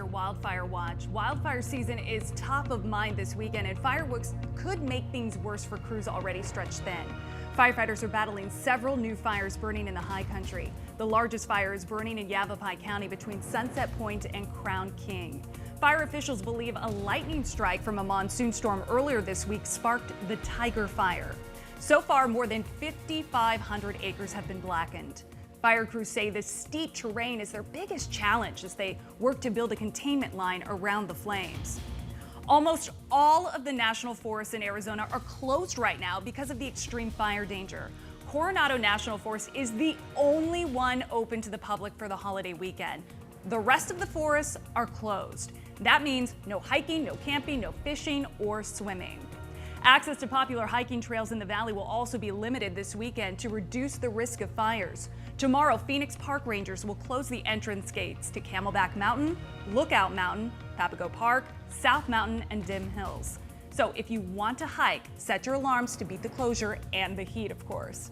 your wildfire watch. Wildfire season is top of mind this weekend, and fireworks could make things worse for crews already stretched thin. Firefighters are battling several new fires burning in the high country. The largest fire is burning in Yavapai County between Sunset Point and Crown King. Fire officials believe a lightning strike from a monsoon storm earlier this week sparked the Tiger Fire. So far, more than 5,500 acres have been blackened. Fire crews say the steep terrain is their biggest challenge as they work to build a containment line around the flames. Almost all of the national forests in Arizona are closed right now because of the extreme fire danger. Coronado National Forest is the only one open to the public for the holiday weekend. The rest of the forests are closed. That means no hiking, no camping, no fishing or swimming. Access to popular hiking trails in the valley will also be limited this weekend to reduce the risk of fires. Tomorrow, Phoenix Park Rangers will close the entrance gates to Camelback Mountain, Lookout Mountain, Papago Park, South Mountain, and Dim Hills. So if you want to hike, set your alarms to beat the closure and the heat, of course.